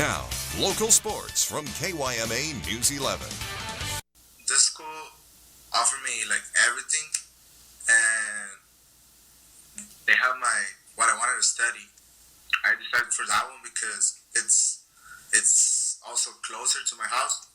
Now, local sports from KYMA News 11. This school offered me like everything, and they have what I wanted to study. I decided for that one because it's also closer to my house,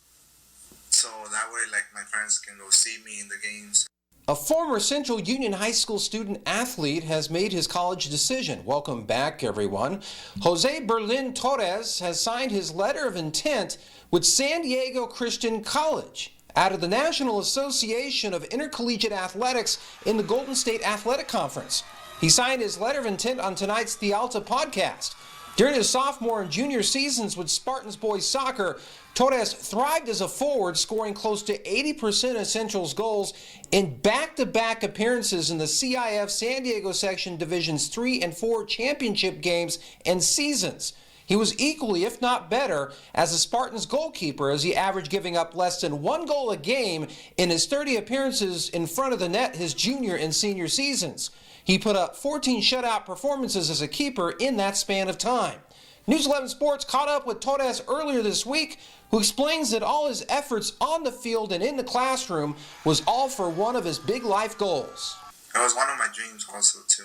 so that way like my parents can go see me in the games. A former Central Union High School student athlete has made his college decision. Welcome back, everyone. Jose Berlin Torres has signed his letter of intent with San Diego Christian College out of the National Association of Intercollegiate Athletics in the Golden State Athletic Conference. He signed his letter of intent on tonight's The Alta podcast. During his sophomore and junior seasons with Spartans boys soccer, Torres thrived as a forward, scoring close to 80% of Central's goals in back-to-back appearances in the CIF San Diego Section Divisions 3 and 4 championship games and seasons. He was equally, if not better, as a Spartans goalkeeper, as he averaged giving up less than 1 goal a game in his 30 appearances in front of the net his junior and senior seasons. He put up 14 shutout performances as a keeper in that span of time. News 11 Sports caught up with Torres earlier this week, who explains that all his efforts on the field and in the classroom was all for one of his big life goals. It was one of my dreams also to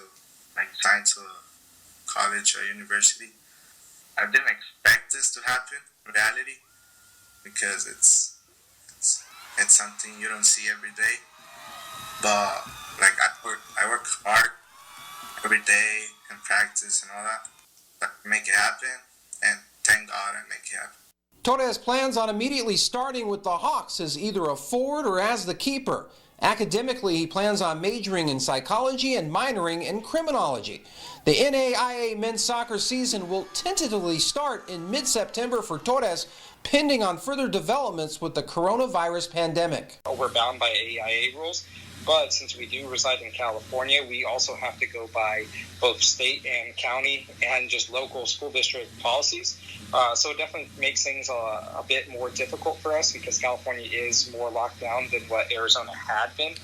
sign to a college or university. I didn't expect this to happen in reality because it's something you don't see every day. But I work hard every day in practice and all that to make it happen, and thank God I make it happen. Torres plans on immediately starting with the Hawks as either a forward or as the keeper. Academically, he plans on majoring in psychology and minoring in criminology. The NAIA men's soccer season will tentatively start in mid-September for Torres, pending on further developments with the coronavirus pandemic. We're bound by AIA rules, but since we do reside in California, we also have to go by both state and county and just local school district policies. So it definitely makes things a bit more difficult for us because California is more locked down than what Arizona had been.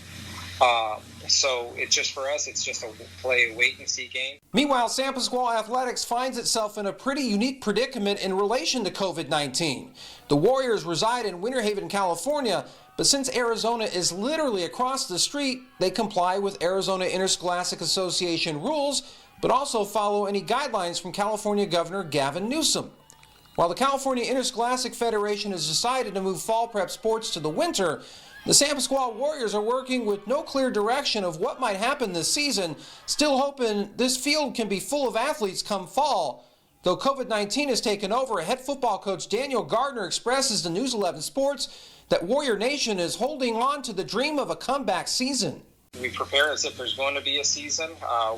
So it's just for us, it's just a wait-and-see game. Meanwhile, San Pasqual Athletics finds itself in a pretty unique predicament in relation to COVID-19. The Warriors reside in Winter Haven, California, but since Arizona is literally across the street, they comply with Arizona Interscholastic Association rules, but also follow any guidelines from California Governor Gavin Newsom. While the California Interscholastic Federation has decided to move fall prep sports to the winter, the San Pasqual Warriors are working with no clear direction of what might happen this season, still hoping this field can be full of athletes come fall. Though COVID-19 has taken over, head football coach Daniel Gardner expresses to News 11 Sports that Warrior Nation is holding on to the dream of a comeback season. We prepare as if there's going to be a season.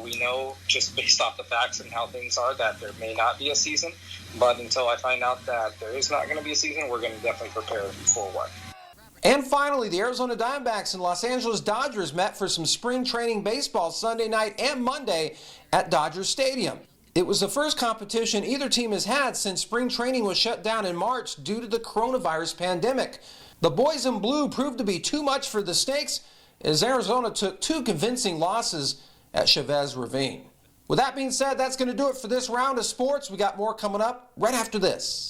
We know just based off the facts and how things are that there may not be a season. But until I find out that there is not going to be a season, we're going to definitely prepare for one. And finally, the Arizona Diamondbacks and Los Angeles Dodgers met for some spring training baseball Sunday night and Monday at Dodger Stadium. It was the first competition either team has had since spring training was shut down in March due to the coronavirus pandemic. The boys in blue proved to be too much for the Snakes as Arizona took 2 convincing losses at Chavez Ravine. With that being said, that's going to do it for this round of sports. We got more coming up right after this.